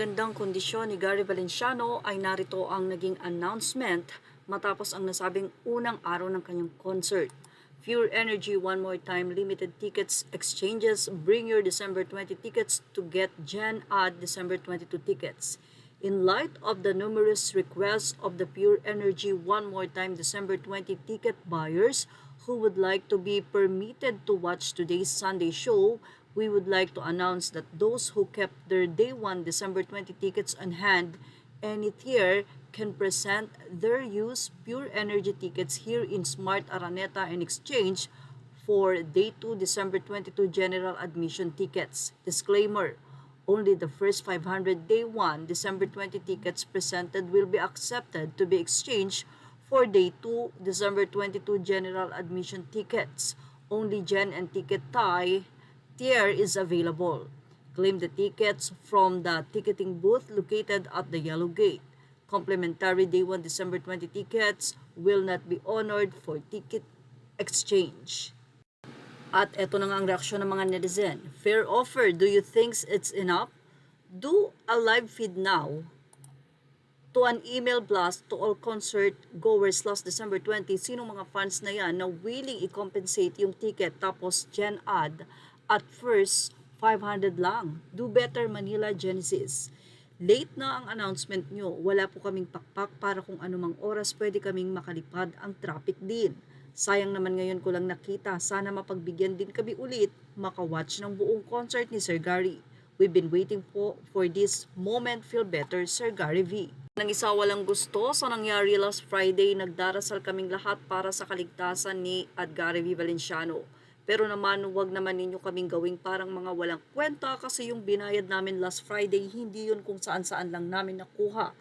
magandang kondisyon ni Gary Valenciano ay narito ang naging announcement matapos ang nasabing unang araw ng kanyang concert. Pure Energy One More Time limited tickets exchanges. Bring your December 20 tickets to get Gen Ad December 22 tickets. In light of the numerous requests of the Pure Energy One More Time December 20 ticket buyers who would like to be permitted to watch today's Sunday show, we would like to announce that those who kept their Day 1 December 20 tickets on hand, any tier, can present their used Pure Energy tickets here in Smart Araneta and exchange for Day 2 December 22 general admission tickets. Disclaimer: only the first 500 Day 1 December 20 tickets presented will be accepted to be exchanged for Day 2 December 22 general admission tickets. Only Gen and Ticket Tie tier is available. Claim the tickets from the ticketing booth located at the Yellow Gate. Complimentary Day 1 December 20 tickets will not be honored for ticket exchange. At eto na nga ang reaksyon ng mga netizen. Fair offer, do you think it's enough? Do a live feed now to an email blast to all concert goers last December 20. Sinong mga fans na yan na willing i-compensate yung ticket tapos Gen Ad at first 500 lang? Do better Manila Genesis. Late na ang announcement nyo. Wala po kaming pakpak para kung anumang oras pwede kaming makalipad ang traffic din. Sayang naman ngayon ko lang nakita. Sana mapagbigyan din kami ulit makawatch ng buong concert ni Sir Gary. We've been waiting for this moment. Feel better, Sir Gary V. Nang isa walang gusto sa nangyari last Friday, nagdarasal kaming lahat para sa kaligtasan ni Gary V. Valenciano. Pero naman, huwag naman ninyo kaming gawing parang mga walang kwenta kasi yung binayad namin last Friday, hindi yun kung saan-saan lang namin nakuha.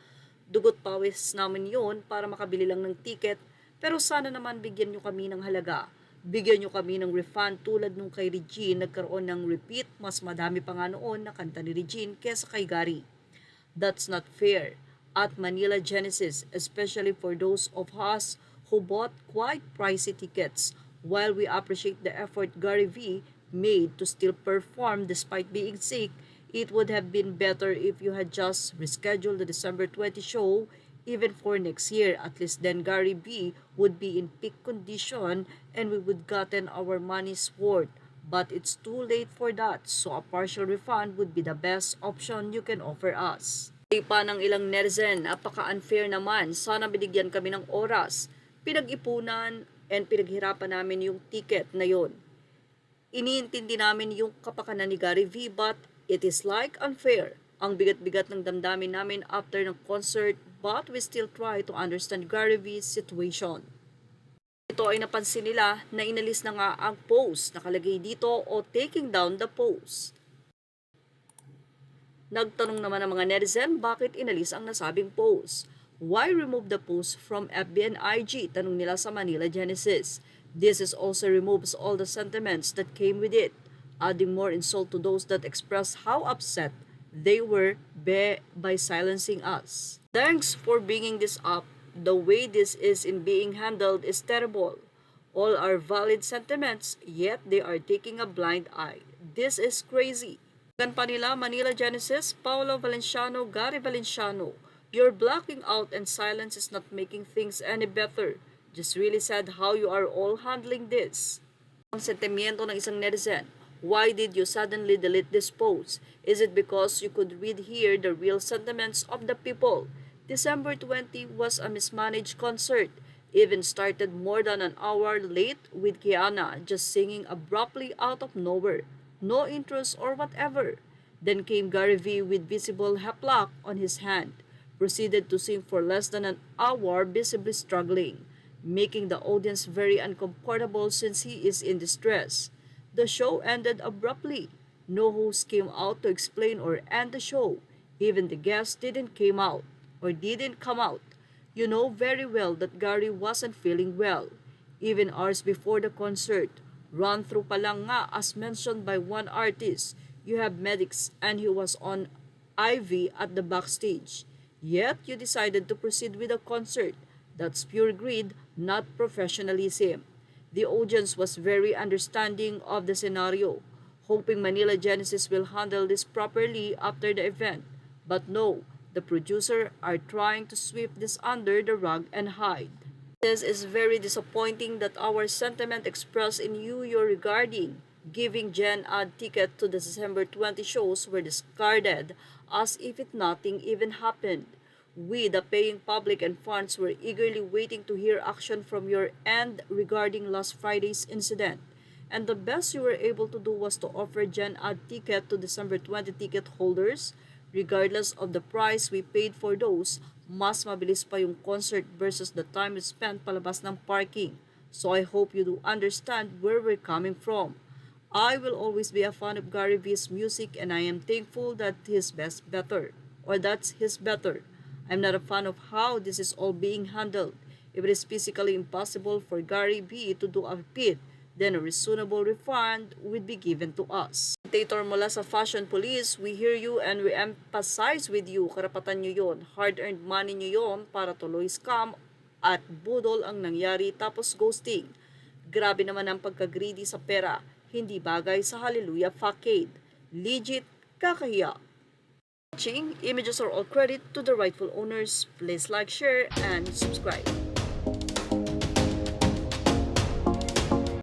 Dugot pawis namin yun para makabili lang ng ticket, pero sana naman bigyan nyo kami ng halaga. Bigyan nyo kami ng refund tulad nung kay Regine, nagkaroon ng repeat, mas madami pa nga noon na kanta ni Regine kesa kay Gary. That's not fair. At Manila Genesis, especially for those of us who bought quite pricey tickets. While we appreciate the effort Gary V made to still perform despite being sick, it would have been better if you had just rescheduled the December 20 show even for next year. At least then Gary V would be in peak condition and we would gotten our money's worth. But it's too late for that, so a partial refund would be the best option you can offer us. Pa ng ilang netizen, napaka-unfair naman. Sana binigyan kami ng oras. Pinag-ipunan and pinaghirapan namin yung ticket na yon. Iniintindi namin yung kapakanan ni Gary V, but it is like unfair. Ang bigat-bigat ng damdamin namin after ng concert, but we still try to understand Gary V's situation. Ito ay napansin nila na inalis na nga ang post nakalagay dito o taking down the post. Nagtanong naman ang mga netizen bakit inalis ang nasabing post. Why remove the post from FB and IG? Tanong nila sa Manila Genesis. This is also removes all the sentiments that came with it, adding more insult to those that expressed how upset they were by silencing us. Thanks for bringing this up. The way this is in being handled is terrible. All are valid sentiments, yet they are taking a blind eye. This is crazy. Gan pa nila Manila Genesis, Paolo Valenciano, Gary Valenciano. Your blacking out and silence is not making things any better. Just really sad how you are all handling this. Ang sentimiento ng isang netizen. Why did you suddenly delete this post? Is it because you could read here the real sentiments of the people? December 20 was a mismanaged concert. Even started more than an hour late with Kiana just singing abruptly out of nowhere. No intros or whatever. Then came Gary V with visible hemlock on his hand. Proceeded to sing for less than an hour, visibly struggling, making the audience very uncomfortable since he is in distress. The show ended abruptly. No host came out to explain or end the show. Even the guests didn't come out. You know very well that Gary wasn't feeling well. Even hours before the concert, run through pa lang nga as mentioned by one artist. You have medics and he was on IV at the backstage. Yet you decided to proceed with the concert. That's pure greed, not professionalism. The audience was very understanding of the scenario, hoping Manila Genesis will handle this properly after the event. But no, the producer are trying to sweep this under the rug and hide. This is very disappointing that our sentiment expressed in New York regarding giving Gen Ad ticket to the December 20 shows were discarded as if nothing even happened. We, the paying public and fans, were eagerly waiting to hear action from your end regarding last Friday's incident. And the best you were able to do was to offer Gen Ad ticket to December 20 ticket holders. Regardless of the price we paid for those, mas mabilis pa yung concert versus the time we spent palabas ng parking. So I hope you do understand where we're coming from. I will always be a fan of Gary V's music and I am thankful that his best better. Or that's his better. I'm not a fan of how this is all being handled. If it is physically impossible for Gary V to do a repeat, then a reasonable refund would be given to us. Dictator mula sa Fashion Police, we hear you and we emphasize with you, karapatan nyo yon, hard-earned money nyo yon para tuloy scam at budol ang nangyari tapos ghosting. Grabe naman ang pagka-greedy sa pera, hindi bagay sa Hallelujah Facade. Legit, kakahiya. Watching, images are all credit to the rightful owners. Please like, share, and subscribe.